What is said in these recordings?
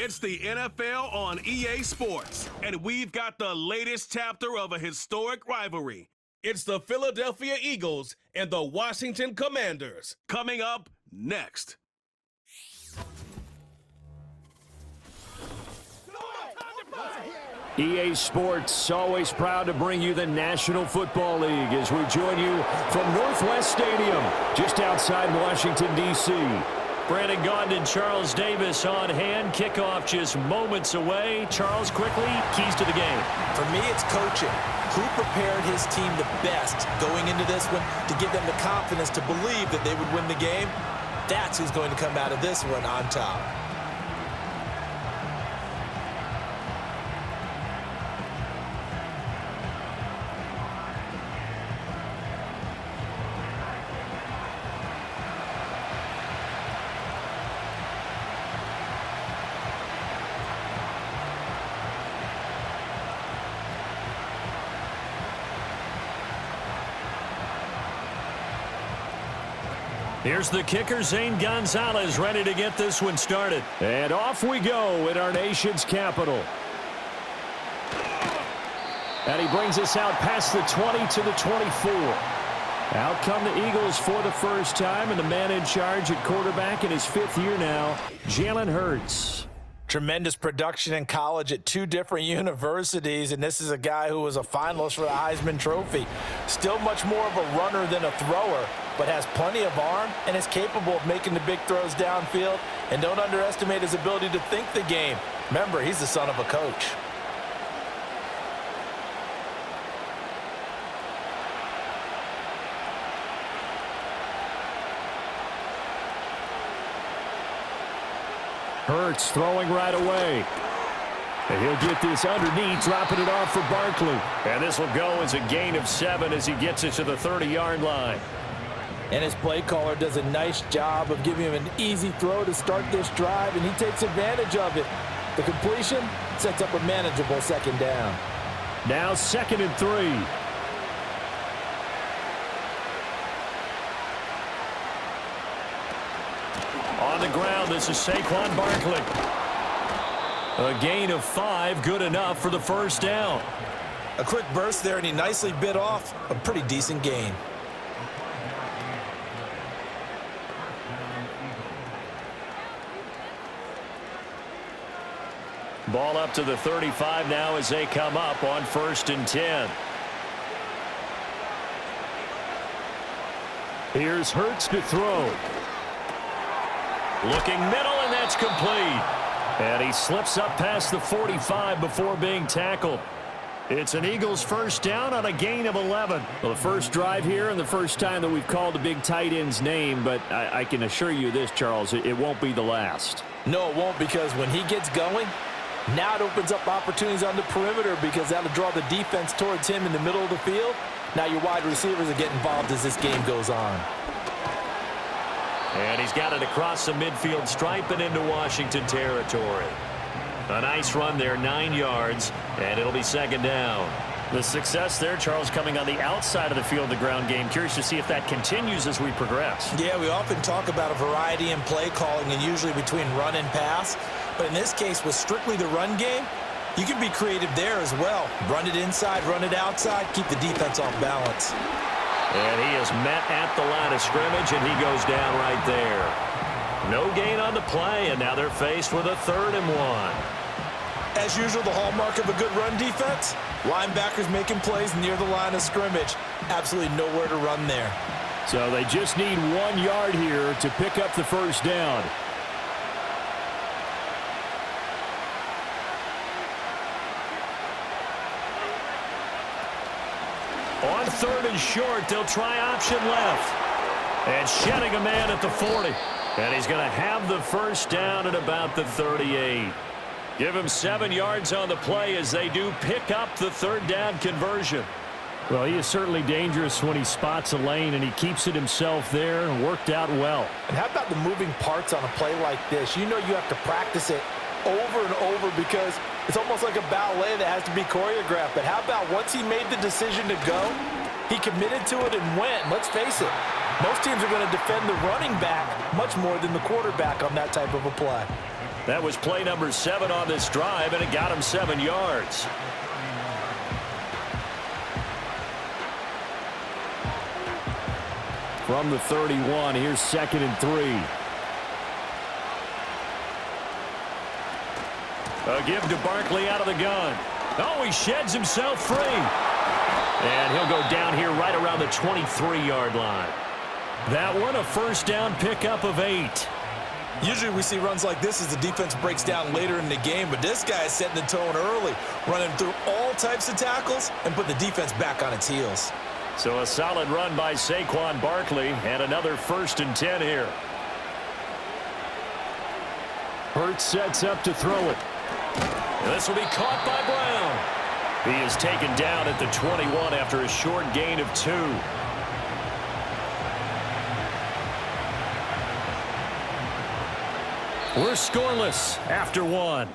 It's the NFL on EA Sports, and we've got the latest chapter of a historic rivalry. It's the Philadelphia Eagles and the Washington Commanders. Coming up next. EA Sports, always proud to bring you the National Football League as we join you from Northwest Stadium, just outside Washington, D.C. Brandon Gaudin and Charles Davis on hand. Kickoff just moments away. Charles, quickly, keys to the game. For me, it's coaching. Who prepared his team the best going into this one to give them the confidence to believe that they would win the game? That's who's going to come out of this one on top. Here's the kicker, Zane Gonzalez, ready to get this one started. And off we go in our nation's capital. And he brings us out past the 20 to the 24. Out come the Eagles for the first time, and the man in charge at quarterback in his 5th year now, Jalen Hurts. Tremendous production in college at 2 different universities, and this is a guy who was a finalist for the Heisman Trophy. Still much more of a runner than a thrower, but has plenty of arm and is capable of making the big throws downfield. And don't underestimate his ability to think the game. Remember, he's the son of a coach. Hurts throwing right away. And he'll get this underneath, dropping it off for Barkley. And this will go as a gain of 7 as he gets it to the 30-yard line. And his play caller does a nice job of giving him an easy throw to start this drive, and he takes advantage of it. The completion sets up a manageable 2nd down. Now 2nd and 3. On the ground, this is Saquon Barkley. A gain of 5, good enough for the first down. A quick burst there, and he nicely bit off a pretty decent gain. Ball up to the 35 now as they come up on 1st and 10. Here's Hurts to throw. Looking middle, and that's complete. And he slips up past the 45 before being tackled. It's an Eagles first down on a gain of 11. Well, the first drive here and the first time that we've called a big tight end's name, but I can assure you this, Charles, it won't be the last. No, it won't, because when he gets going, now it opens up opportunities on the perimeter because that'll draw the defense towards him in the middle of the field. Now your wide receivers will get involved as this game goes on. And he's got it across the midfield stripe and into Washington territory. A nice run there, 9 yards, and it'll be 2nd down. The success there, Charles, coming on the outside of the field, the ground game. Curious to see if that continues as we progress. Yeah, we often talk about a variety in play calling and usually between run and pass. But in this case, with strictly the run game, you can be creative there as well. Run it inside, run it outside, keep the defense off balance. And he is met at the line of scrimmage, and he goes down right there. No gain on the play, and now they're faced with a 3rd and 1. As usual, the hallmark of a good run defense, linebackers making plays near the line of scrimmage. Absolutely nowhere to run there. So they just need 1 yard here to pick up the first down. On 3rd and short, they'll try option left. And shedding a man at the 40. And he's going to have the first down at about the 38. Give him 7 yards on the play as they do pick up the 3rd down conversion. Well, he is certainly dangerous when he spots a lane, and he keeps it himself there and worked out well. And how about the moving parts on a play like this? You know you have to practice it over and over because it's almost like a ballet that has to be choreographed. But how about once he made the decision to go, he committed to it and went. Let's face it, most teams are going to defend the running back much more than the quarterback on that type of a play. That was play number 7 on this drive, and it got him 7 yards. From the 31, here's 2nd and 3. A give to Barkley out of the gun. Oh, he sheds himself free. And he'll go down here right around the 23-yard line. That one, a first down pickup of 8. Usually we see runs like this as the defense breaks down later in the game, but this guy is setting the tone early, running through all types of tackles and put the defense back on its heels. So a solid run by Saquon Barkley, and another 1st and 10 here. Hurts sets up to throw it. And this will be caught by Brown. He is taken down at the 21 after a short gain of 2. We're scoreless after 1.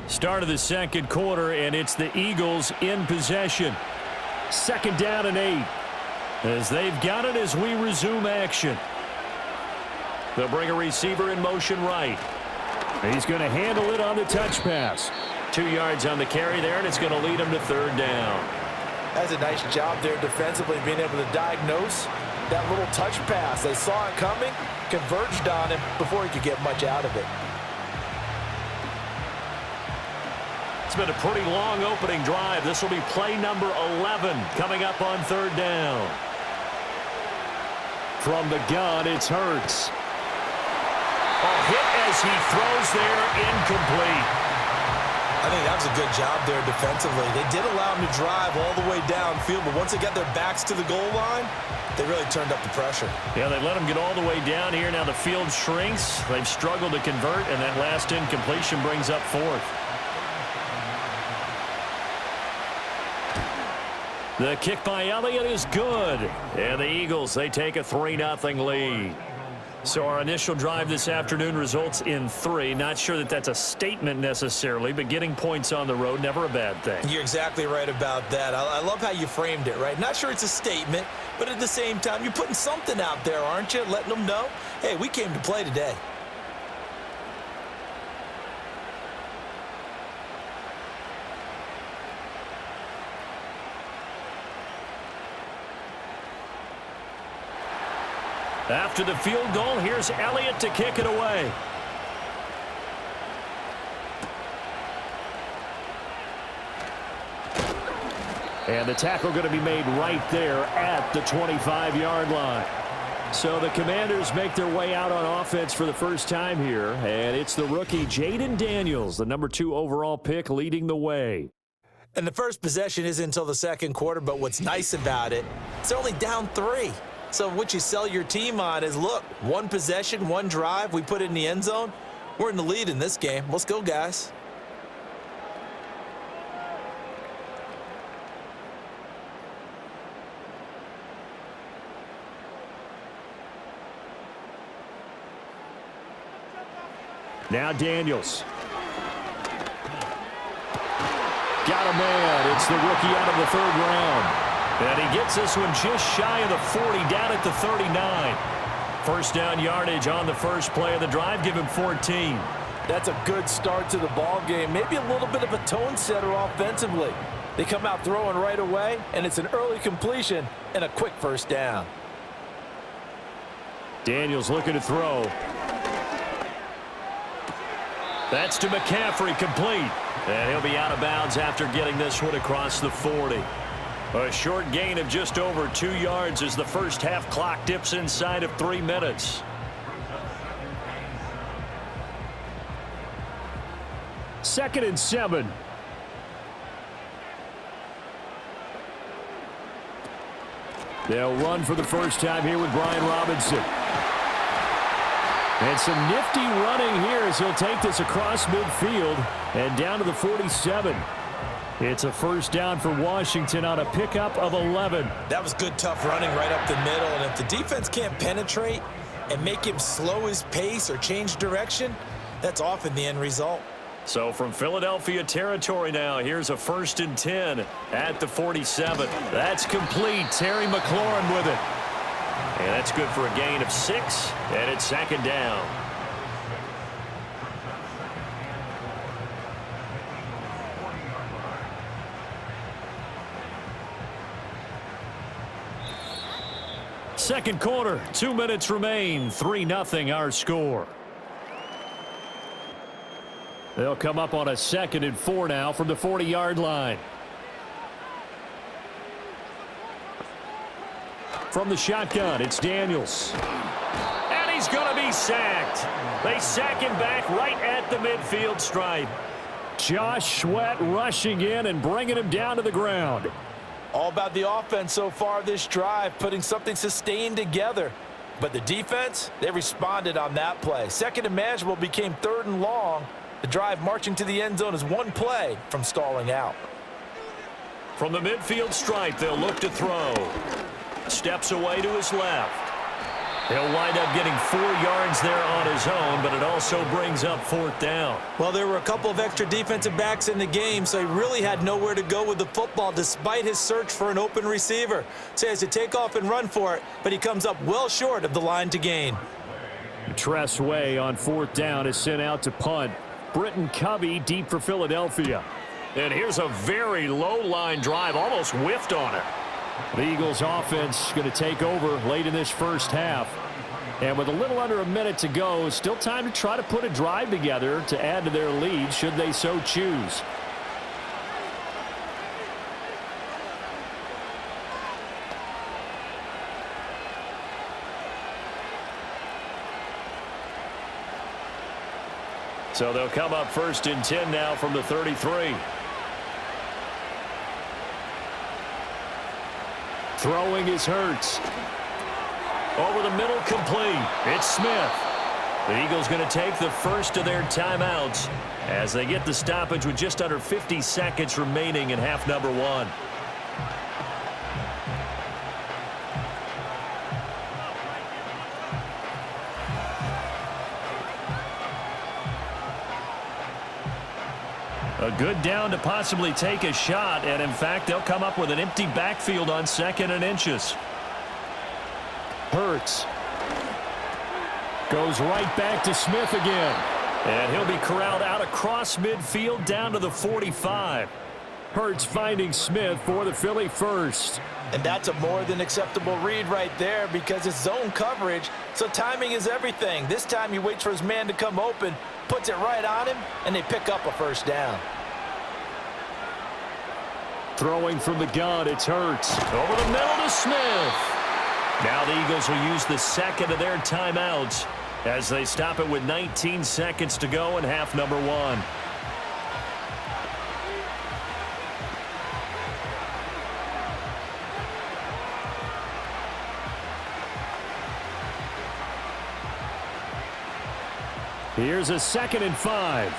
Start of the second quarter, and it's the Eagles in possession. 2nd down and 8. As they've got it as we resume action. They'll bring a receiver in motion right. He's going to handle it on the touch pass. 2 yards on the carry there, and it's going to lead him to 3rd down. That's a nice job there defensively, being able to diagnose that little touch pass. They saw it coming, converged on him before he could get much out of it. It's been a pretty long opening drive. This will be play number 11 coming up on 3rd down. From the gun, it's Hurts. A hit as he throws there, incomplete. I think that was a good job there defensively. They did allow him to drive all the way downfield, but once they got their backs to the goal line, they really turned up the pressure. Yeah, they let him get all the way down here. Now the field shrinks. They've struggled to convert, and that last incompletion brings up 4th. The kick by Elliott is good. And the Eagles, they take a 3-0 lead. So our initial drive this afternoon results in 3. Not sure that that's a statement necessarily, but getting points on the road, never a bad thing. You're exactly right about that. I love how you framed it, right? Not sure it's a statement, but at the same time, you're putting something out there, aren't you? Letting them know, hey, we came to play today. After the field goal, here's Elliott to kick it away. And the tackle going to be made right there at the 25-yard line. So the Commanders make their way out on offense for the first time here. And it's the rookie Jaden Daniels, the number 2 overall pick, leading the way. And the first possession isn't until the second quarter, but what's nice about it, it's only down 3. So what you sell your team on is, look, 1 possession, 1 drive, we put it in the end zone. We're in the lead in this game. Let's go, guys. Now Daniels. Got a man. It's the rookie out of the 3rd round. And he gets this one just shy of the 40, down at the 39. First down yardage on the first play of the drive. Give him 14. That's a good start to the ball game. Maybe a little bit of a tone setter offensively. They come out throwing right away, and it's an early completion and a quick first down. Daniels looking to throw. That's to McCaffrey, complete. And he'll be out of bounds after getting this one across the 40. A short gain of just over 2 yards as the first half clock dips inside of 3 minutes. Second and 7. They'll run for the first time here with Brian Robinson. And some nifty running here as he'll take this across midfield and down to the 47. It's a first down for Washington on a pickup of 11. That was good, tough running right up the middle. And if the defense can't penetrate and make him slow his pace or change direction, that's often the end result. So from Philadelphia territory now, here's a 1st and 10 at the 47. That's complete. Terry McLaurin with it. And that's good for a gain of 6, and it's 2nd down. Second quarter, 2 minutes remain. 3-0 our score. They'll come up on a 2nd and 4 now from the 40-yard line. From the shotgun, it's Daniels. And he's going to be sacked. They sack him back right at the midfield stripe. Josh Sweat rushing in and bringing him down to the ground. All about the offense so far this drive, putting something sustained together. But the defense, they responded on that play. 2nd and manageable became 3rd and long. The drive marching to the end zone is 1 play from stalling out. From the midfield stripe, they'll look to throw. Steps away to his left. He'll wind up getting 4 yards there on his own, but it also brings up 4th down. Well, there were a couple of extra defensive backs in the game, so he really had nowhere to go with the football despite his search for an open receiver. So he has to take off and run for it, but he comes up well short of the line to gain. Tress Way on 4th down is sent out to punt. Britton Covey deep for Philadelphia. And here's a very low line drive, almost whiffed on it. The Eagles offense going to take over late in this first half. And with a little under a minute to go, still time to try to put a drive together to add to their lead should they so choose. So they'll come up 1st and 10 now from the 33. Throwing is Hurts. Over the middle, complete. It's Smith. The Eagles going to take the first of their timeouts as they get the stoppage with just under 50 seconds remaining in half number 1. A good down to possibly take a shot, and in fact, they'll come up with an empty backfield on 2nd and inches. Hurts goes right back to Smith again. And he'll be corralled out across midfield down to the 45. Hurts finding Smith for the Philly first. And that's a more than acceptable read right there because it's zone coverage, so timing is everything. This time he waits for his man to come open, puts it right on him, and they pick up a 1st down. Throwing from the gun, it's Hurts. Over the middle to Smith. Now the Eagles will use the 2nd of their timeouts as they stop it with 19 seconds to go in half number 1. Here's a 2nd and 5.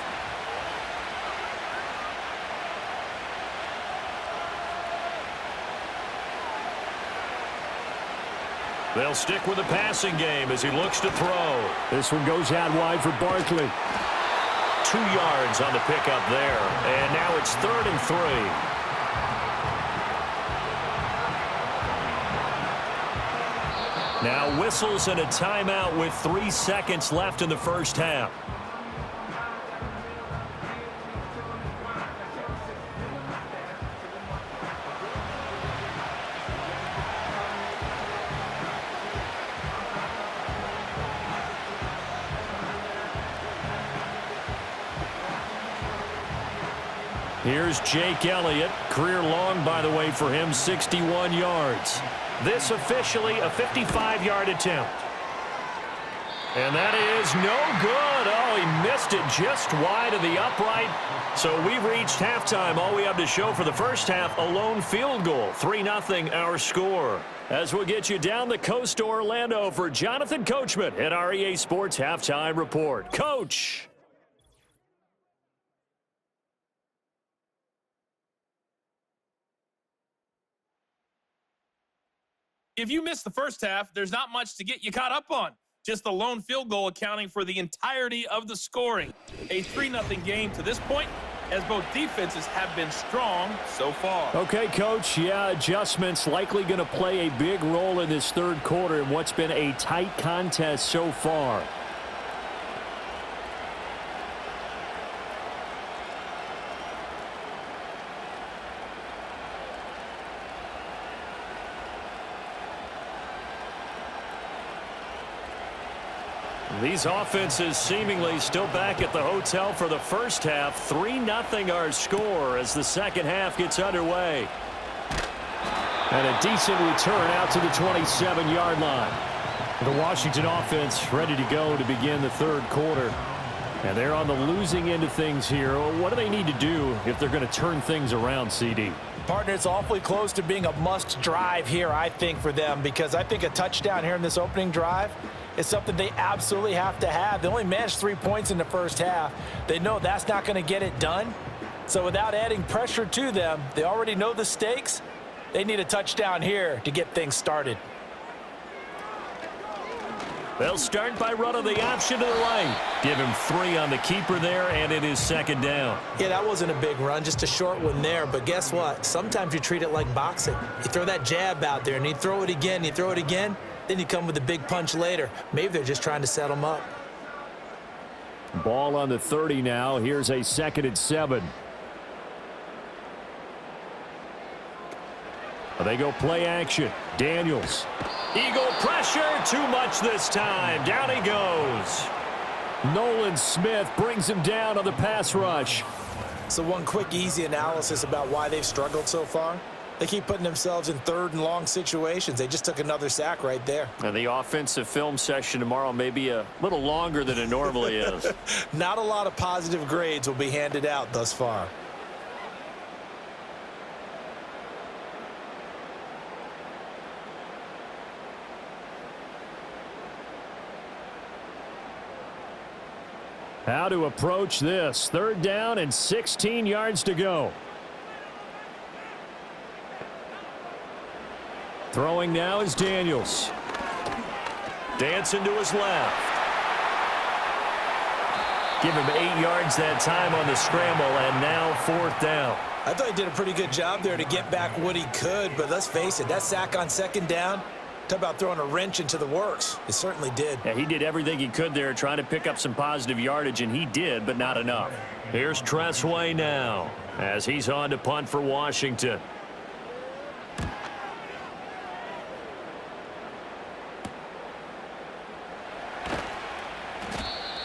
They'll stick with the passing game as he looks to throw. This one goes out wide for Barkley. 2 yards on the pickup there. And now it's 3rd and 3. Now whistles and a timeout with 3 seconds left in the first half. Here's Jake Elliott. Career long, by the way, for him, 61 yards. This officially a 55-yard attempt. And that is no good. Oh, he missed it just wide of the upright. So we've reached halftime. All we have to show for the first half, a lone field goal. 3-0 our score. As we'll get you down the coast to Orlando for Jonathan Coachman at our EA Sports Halftime Report. Coach. If you miss the first half, there's not much to get you caught up on. just the lone field goal accounting for the entirety of the scoring. A 3-0 game to this point, as both defenses have been strong so far. Okay, Coach, yeah, adjustments likely going to play a big role in this third quarter in what's been a tight contest so far. These offenses seemingly still back at the hotel for the first half. 3-0 our score as the second half gets underway. And a decent return out to the 27-yard line. The Washington offense ready to go to begin the third quarter. And they're on the losing end of things here. What do they need to do if they're going to turn things around, CD? Partner, it's awfully close to being a must drive here, I think, for them, because I think a touchdown here in this opening drive is something they absolutely have to have. They only managed 3 points in the first half. They know that's not going to get it done. So without adding pressure to them, they already know the stakes. They need a touchdown here to get things started. They'll start by running the option to the right. Give him 3 on the keeper there, and it is second down. Yeah, that wasn't a big run, just a short one there. But guess what? Sometimes you treat it like boxing. You throw that jab out there, and you throw it again, you throw it again, then you come with a big punch later. Maybe they're just trying to set them up. Ball on the 30 now. Here's a 2nd and 7. They go play action. Daniels. Eagle pressure. Too much this time. Down he goes. Nolan Smith brings him down on the pass rush. So one quick, easy analysis about why they've struggled so far. They keep putting themselves in third and long situations. They just took another sack right there. And the offensive film session tomorrow may be a little longer than it normally is. Not a lot of positive grades will be handed out thus far. How to approach this. 3rd down and 16 yards to go. Throwing now is Daniels. Dancing to his left. Give him 8 yards that time on the scramble, and now 4th down. I thought he did a pretty good job there to get back what he could, but let's face it, that sack on 2nd down, talk about throwing a wrench into the works. It certainly did. Yeah, he did everything he could there trying to pick up some positive yardage, and he did, but not enough. Here's Tressway now as he's on to punt for Washington.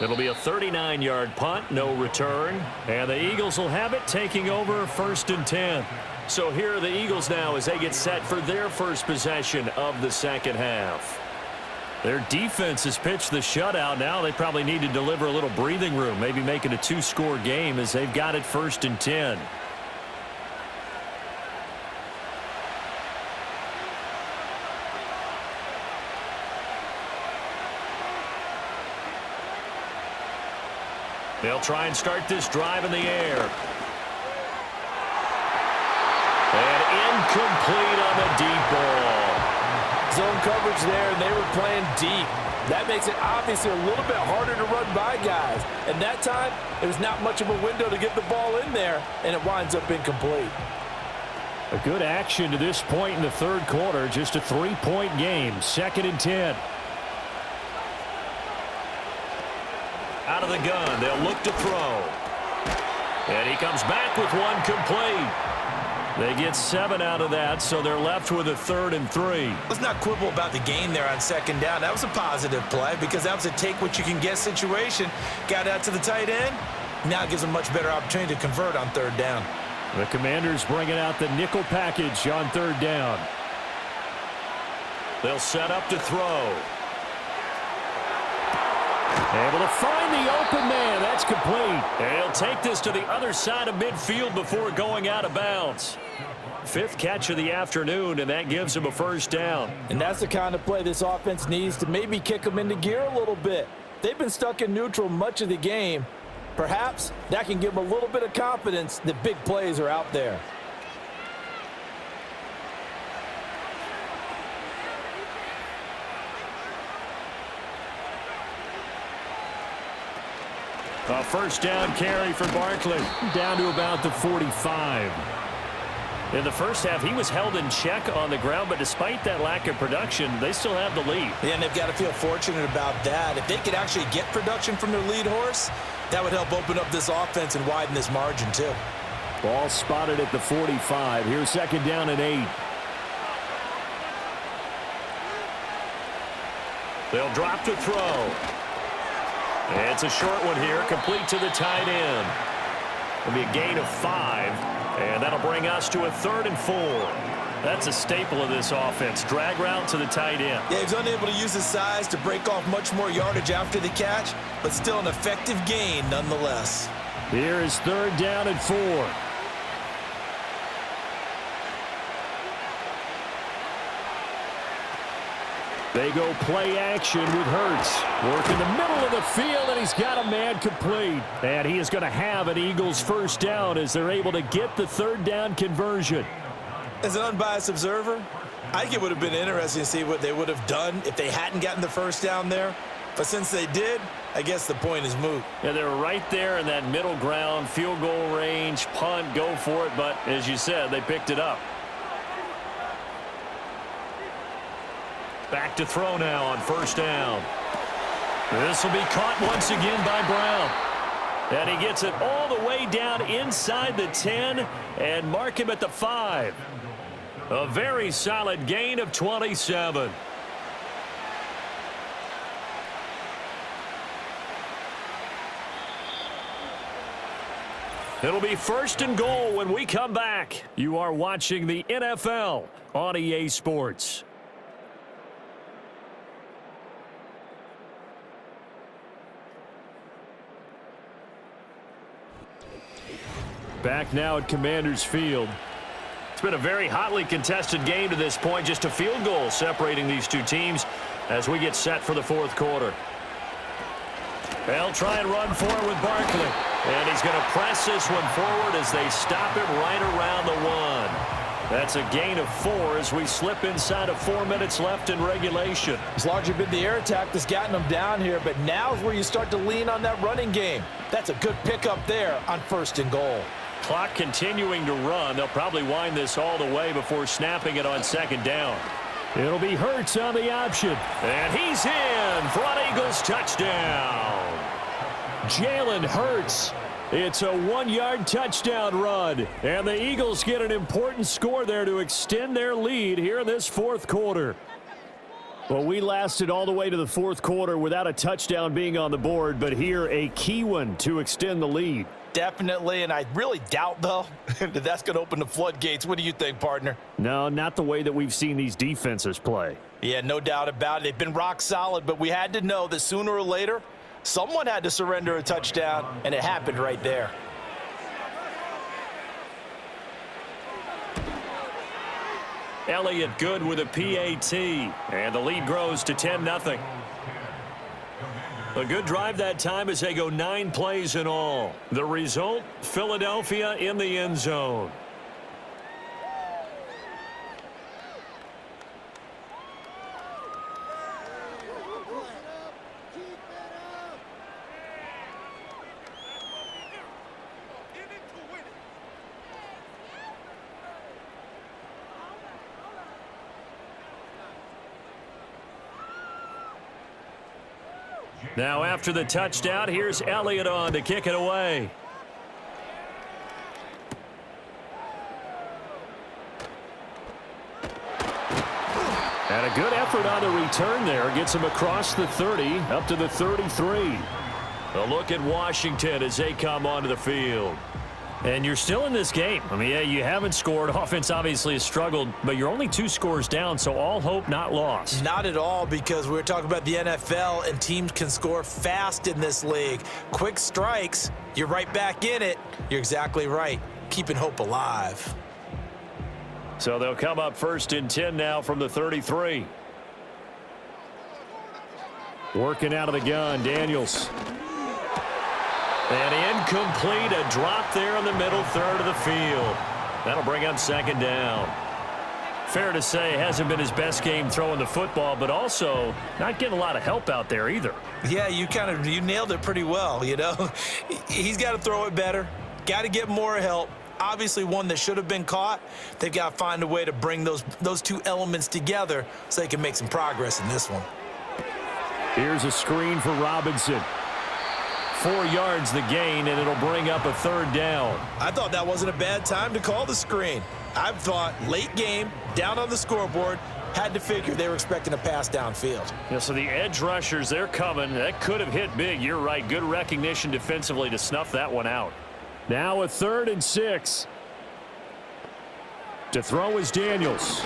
It'll be a 39-yard punt, no return. And the Eagles will have it, taking over 1st and 10. So here are the Eagles now as they get set for their first possession of the second half. Their defense has pitched the shutout. Now they probably need to deliver a little breathing room, maybe make it a 2-score game as they've got it 1st and 10. They'll try and start this drive in the air. And incomplete on the deep ball. Zone coverage there, and they were playing deep. That makes it obviously a little bit harder to run by guys. And that time, there was not much of a window to get the ball in there, and it winds up incomplete. A good action to this point in the third quarter. Just a 3-point game. 2nd and 10. Out of the gun, they'll look to throw. And he comes back with one complete. They get 7 out of that, so they're left with a 3rd and 3. Let's not quibble about the game there on 2nd down. That was a positive play because that was a take-what-you-can-get situation. Got out to the tight end. Now it gives them a much better opportunity to convert on 3rd down. The Commanders bringing out the nickel package on 3rd down. They'll set up to throw. Able to find the open man. That's complete. And he'll take this to the other side of midfield before going out of bounds. 5th catch of the afternoon, and that gives him a 1st down. And that's the kind of play this offense needs to maybe kick them into gear a little bit. They've been stuck in neutral much of the game. Perhaps that can give them a little bit of confidence that big plays are out there. A first down carry for Barkley. Down to about the 45. In the first half, he was held in check on the ground, but despite that lack of production, they still have the lead. Yeah, and they've got to feel fortunate about that. If they could actually get production from their lead horse, that would help open up this offense and widen this margin too. Ball spotted at the 45. Here's second down and 8. They'll drop to throw. It's a short one here, complete to the tight end. It'll be a gain of 5, and that'll bring us to a 3rd and 4. That's a staple of this offense. Drag route to the tight end. Yeah, he's unable to use his size to break off much more yardage after the catch, but still an effective gain nonetheless. Here is 3rd down and 4. They go play action with Hurts. Work in the middle of the field, and he's got a man complete. And he is going to have an Eagles first down as they're able to get the 3rd down conversion. As an unbiased observer, I think it would have been interesting to see what they would have done if they hadn't gotten the first down there. But since they did, I guess the point is moot. Yeah, they were right there in that middle ground, field goal range, punt, go for it. But as you said, they picked it up. Back to throw now on first down. This will be caught once again by Brown. And he gets it all the way down inside the 10 and mark him at the 5. A very solid gain of 27. It'll be 1st and goal when we come back. You are watching the NFL on EA Sports. Back now at Commanders Field. It's been a very hotly contested game to this point. Just a field goal separating these two teams as we get set for the 4th quarter. They'll try and run for it with Barkley. And he's going to press this one forward as they stop him right around the 1. That's a gain of 4 as we slip inside of 4 minutes left in regulation. It's largely been the air attack that's gotten them down here, but now's where you start to lean on that running game. That's a good pickup there on 1st and goal. Clock continuing to run. They'll probably wind this all the way before snapping it on 2nd down. It'll be Hurts on the option. And he's in for an Eagles touchdown. Jalen Hurts. It's a 1-yard touchdown run. And the Eagles get an important score there to extend their lead here in this 4th quarter. Well, we lasted all the way to the 4th quarter without a touchdown being on the board, but here a key one to extend the lead. Definitely, and I really doubt, though, that that's going to open the floodgates. What do you think, partner? No, not the way that we've seen these defenses play. Yeah, no doubt about it. They've been rock solid, but we had to know that sooner or later, someone had to surrender a touchdown, and it happened right there. Elliott good with a PAT, and the lead grows to 10-0. A good drive that time as they go 9 plays in all. The result, Philadelphia in the end zone. Now after the touchdown, here's Elliott on to kick it away. And a good effort on the return there. Gets him across the 30, up to the 33. A look at Washington as they come onto the field. And you're still in this game. I mean, yeah, you haven't scored. Offense obviously has struggled, but you're only 2 scores down, so all hope not lost. Not at all, because we're talking about the NFL, and teams can score fast in this league. Quick strikes, you're right back in it. You're exactly right. Keeping hope alive. So they'll come up 1st and 10 now from the 33. Working out of the gun, Daniels. And incomplete, a drop there in the middle 3rd of the field. That'll bring up 2nd down. Fair to say, hasn't been his best game throwing the football, but also not getting a lot of help out there either. Yeah, you nailed it pretty well, you know. He's got to throw it better, got to get more help. Obviously one that should have been caught. They've got to find a way to bring those two elements together so they can make some progress in this one. Here's a screen for Robinson. 4 yards the gain, and it'll bring up a 3rd down. I thought that wasn't a bad time to call the screen. I thought late game, down on the scoreboard, had to figure they were expecting a pass downfield. Yeah, so the edge rushers, they're coming. That could have hit big. You're right. Good recognition defensively to snuff that one out. Now a 3rd and 6. To throw is Daniels.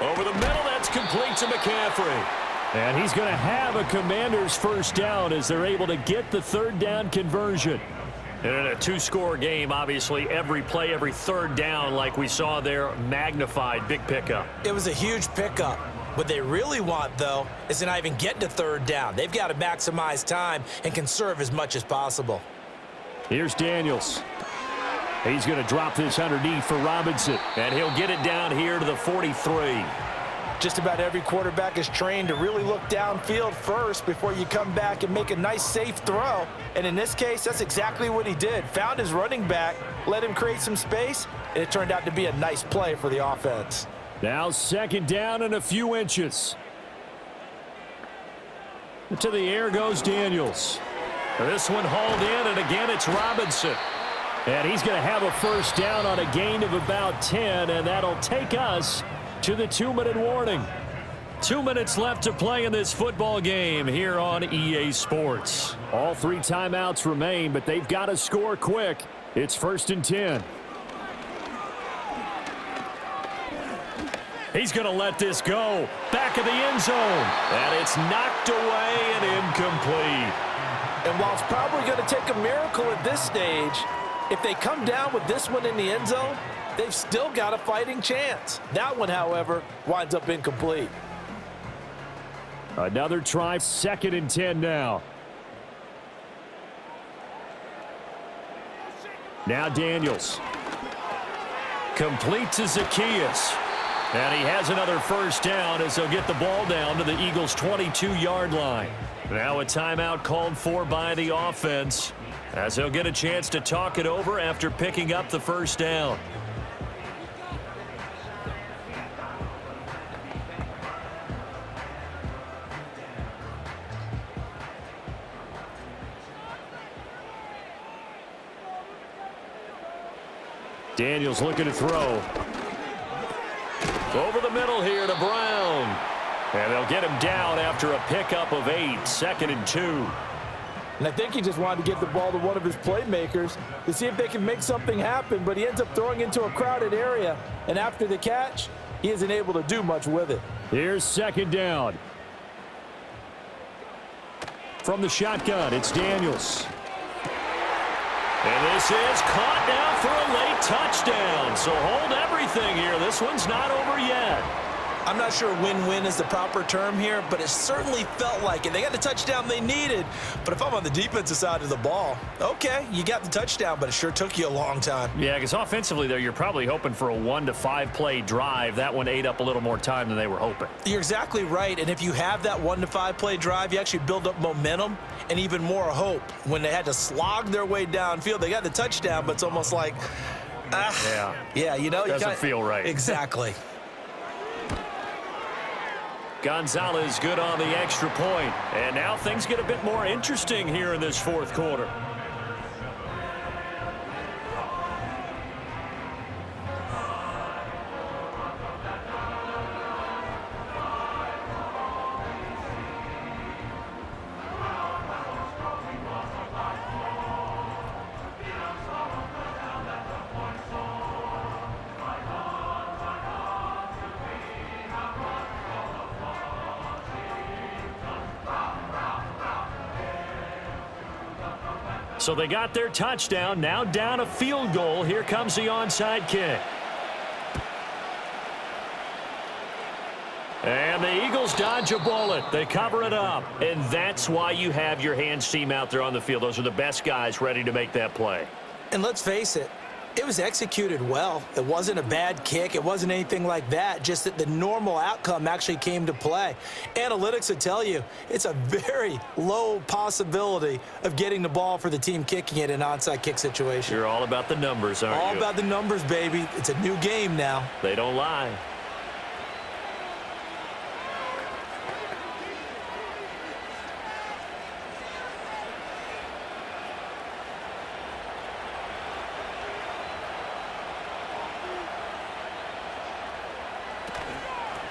Over the middle, that's complete to McCaffrey. And he's going to have a Commanders 1st down as they're able to get the 3rd down conversion. And in a 2-score game, obviously, every play, every 3rd down, like we saw there, magnified. Big pickup. It was a huge pickup. What they really want, though, is to not even get to 3rd down. They've got to maximize time and conserve as much as possible. Here's Daniels. He's going to drop this underneath for Robinson. And he'll get it down here to the 43. Just about every quarterback is trained to really look downfield first before you come back and make a nice, safe throw. And in this case, that's exactly what he did. Found his running back, let him create some space, and it turned out to be a nice play for the offense. Now 2nd down and a few inches. To the air goes Daniels. This one hauled in, and again it's Robinson. And he's going to have a 1st down on a gain of about 10, and that'll take us to the 2-minute warning. 2 minutes left to play in this football game here on EA Sports. All 3 timeouts remain, but they've got to score quick. It's 1st and 10. He's going to let this go. Back of the end zone. And it's knocked away and incomplete. And while it's probably going to take a miracle at this stage, if they come down with this one in the end zone, they've still got a fighting chance. That one, however, winds up incomplete. Another try, 2nd and 10 now. Now Daniels. Complete to Zacchaeus. And he has another 1st down as they'll get the ball down to the Eagles' 22-yard line. Now a timeout called for by the offense as they'll get a chance to talk it over after picking up the 1st down. Daniels looking to throw. Over the middle here to Brown. And they'll get him down after a pickup of 8, 2nd and 2. And I think he just wanted to give the ball to one of his playmakers to see if they can make something happen, but he ends up throwing into a crowded area. And after the catch, he isn't able to do much with it. Here's 2nd down. From the shotgun, it's Daniels. And this is caught now for a late touchdown. So hold everything here. This one's not over yet. I'm not sure win-win is the proper term here, but it certainly felt like it. They got the touchdown they needed, but if I'm on the defensive side of the ball, okay, you got the touchdown, but it sure took you a long time. Yeah, because offensively there, you're probably hoping for a 1 to 5 play drive. That one ate up a little more time than they were hoping. You're exactly right, and if you have that 1 to 5 play drive, you actually build up momentum and even more hope. When they had to slog their way downfield, they got the touchdown, but it's almost like, yeah, you know, doesn't feel right. Exactly. Gonzalez good on the extra point. And now things get a bit more interesting here in this 4th quarter. So they got their touchdown, now down a field goal. Here comes the onside kick. And the Eagles dodge a bullet. They cover it up. And that's why you have your hands team out there on the field. Those are the best guys ready to make that play. And let's face it, It was executed well. It wasn't a bad kick. It wasn't anything like that, just that the normal outcome actually came to play. Analytics would tell you it's a very low possibility of getting the ball for the team kicking it in an onside kick situation. You're all about the numbers, aren't you? All about the numbers, baby. It's a new game now. They don't lie.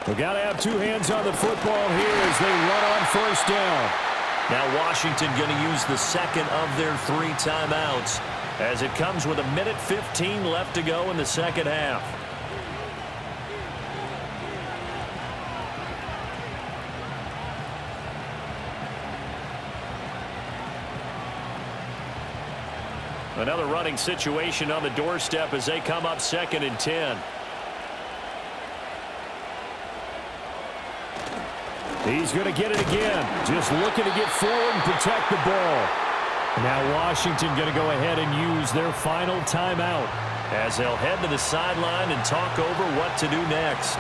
We got to have two hands on the football here as they run on first down. Now Washington going to use the second of their 3 timeouts as it comes with 1:15 left to go in the second half. Another running situation on the doorstep as they come up 2nd and 10. He's going to get it again. Just looking to get forward and protect the ball. Now Washington going to go ahead and use their final timeout as they'll head to the sideline and talk over what to do next.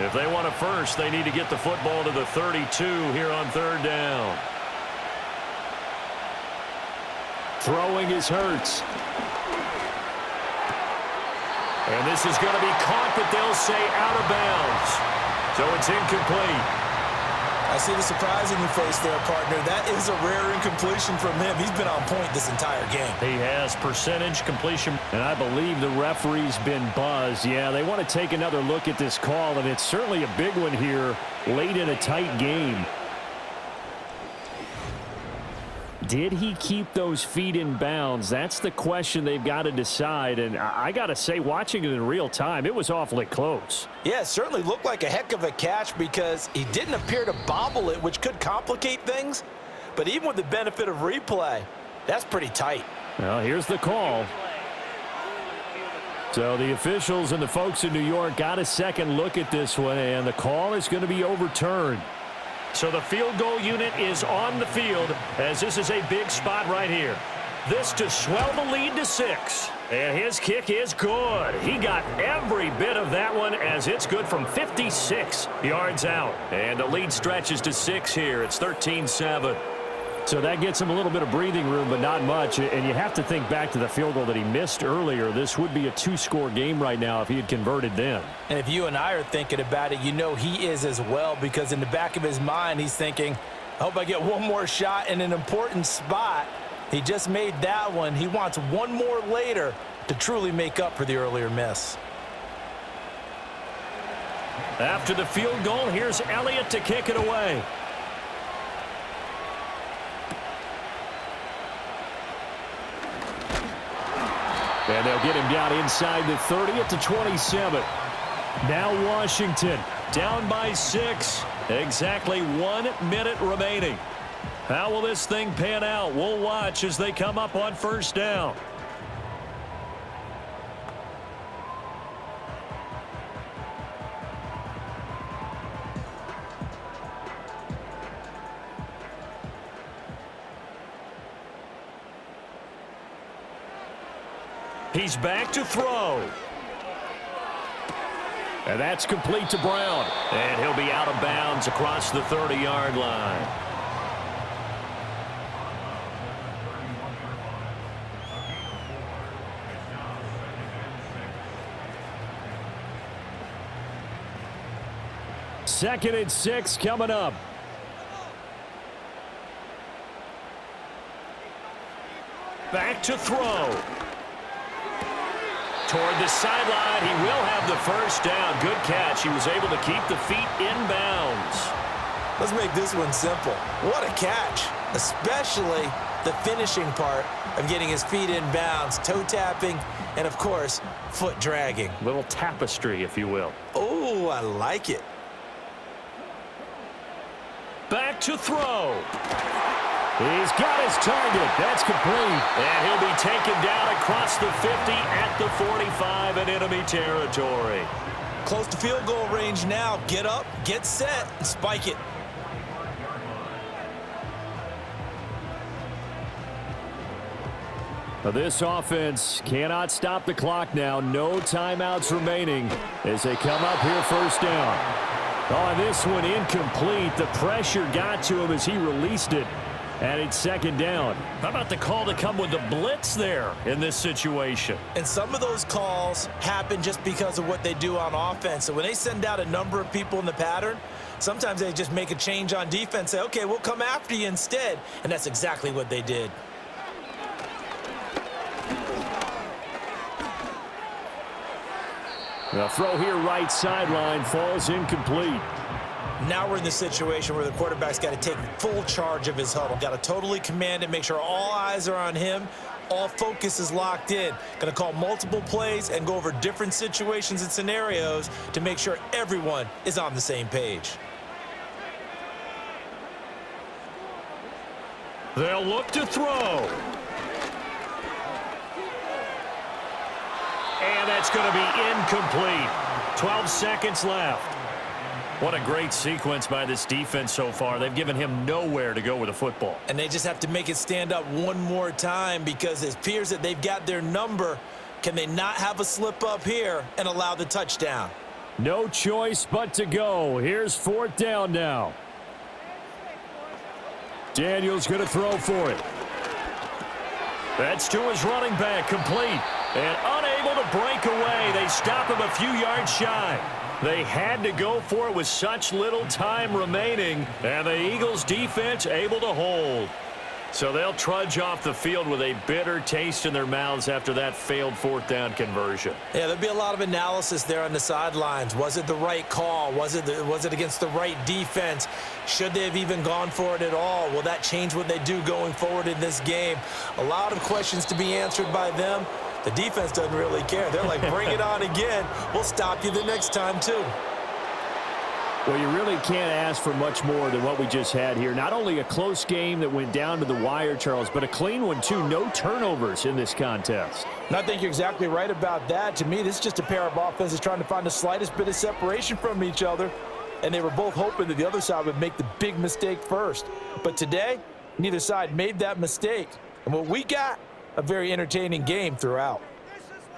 If they want a first, they need to get the football to the 32 here on 3rd down. Throwing is Hurts. And this is going to be caught, but they'll say out of bounds. So it's incomplete. I see the surprise in your face there, partner. That is a rare incompletion from him. He's been on point this entire game. He has percentage completion. And I believe the referee's been buzzed. Yeah, they want to take another look at this call, and it's certainly a big one here late in a tight game. Did he keep those feet in bounds? That's the question they've got to decide. And I got to say, watching it in real time, it was awfully close. Yeah, it certainly looked like a heck of a catch because he didn't appear to bobble it, which could complicate things. But even with the benefit of replay, that's pretty tight. Well, here's the call. So the officials and the folks in New York got a second look at this one, and the call is going to be overturned. So the field goal unit is on the field as this is a big spot right here. This to swell the lead to 6. And his kick is good. He got every bit of that one as it's good from 56 yards out. And the lead stretches to 6 here. It's 13-7. So that gets him a little bit of breathing room, but not much. And you have to think back to the field goal that he missed earlier. This would be a 2-score game right now if he had converted then. And if you and I are thinking about it, you know he is as well, because in the back of his mind, he's thinking, I hope I get one more shot in an important spot. He just made that one. He wants one more later to truly make up for the earlier miss. After the field goal, here's Elliott to kick it away. And they'll get him down inside the 30 at the 27. Now Washington down by 6. Exactly 1 minute remaining. How will this thing pan out? We'll watch as they come up on first down. He's back to throw. And that's complete to Brown. And he'll be out of bounds across the 30-yard line. Second and 6 coming up. Back to throw. Toward the sideline, he will have the first down. Good catch. He was able to keep the feet in bounds. Let's make this one simple. What a catch, especially the finishing part of getting his feet in bounds, toe tapping, and of course, foot dragging. Little tapestry, if you will. Oh, I like it. Back to throw. He's got his target. That's complete. And he'll be taken down across the 50 at the 45 in enemy territory. Close to field goal range now. Get up, get set, and spike it. This offense cannot stop the clock now. No timeouts remaining as they come up here first down. Oh, and this one incomplete. The pressure got to him as he released it. And it's second down. How about the call to come with the blitz there in this situation? And some of those calls happen just because of what they do on offense. So when they send out a number of people in the pattern, sometimes they just make a change on defense, say, okay, we'll come after you instead. And that's exactly what they did. The throw here right sideline falls incomplete. Now we're in the situation where the quarterback's got to take full charge of his huddle. Got to totally command it, make sure all eyes are on him. All focus is locked in. Going to call multiple plays and go over different situations and scenarios to make sure everyone is on the same page. They'll look to throw. And that's going to be incomplete. 12 seconds left. What a great sequence by this defense so far. They've given him nowhere to go with the football. And they just have to make it stand up one more time because it appears that they've got their number. Can they not have a slip up here and allow the touchdown? No choice but to go. Here's fourth down now. Daniel's going to throw for it. That's to his running back, complete. And unable to break away. They stop him a few yards shy. They had to go for it with such little time remaining, and the Eagles defense able to hold. So they'll trudge off the field with a bitter taste in their mouths after that failed fourth down conversion. Yeah, there'll be a lot of analysis there on the sidelines. Was it the right call? Was it against the right defense? Should they have even gone for it at all? Will that change what they do going forward in this game? A lot of questions to be answered by them. The defense doesn't really care. They're like, bring it on again. We'll stop you the next time, too. Well, you really can't ask for much more than what we just had here. Not only a close game that went down to the wire, Charles, but a clean one, too. No turnovers in this contest. And I think you're exactly right about that. To me, this is just a pair of offenses trying to find the slightest bit of separation from each other. And they were both hoping that the other side would make the big mistake first. But today, neither side made that mistake. And what we got, a very entertaining game throughout.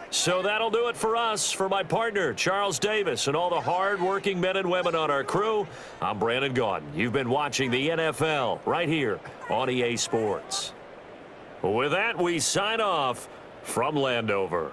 So that'll do it for us. For my partner, Charles Davis, and all the hard-working men and women on our crew, I'm Brandon Gaudin. You've been watching the NFL right here on EA Sports. With that, we sign off from Landover.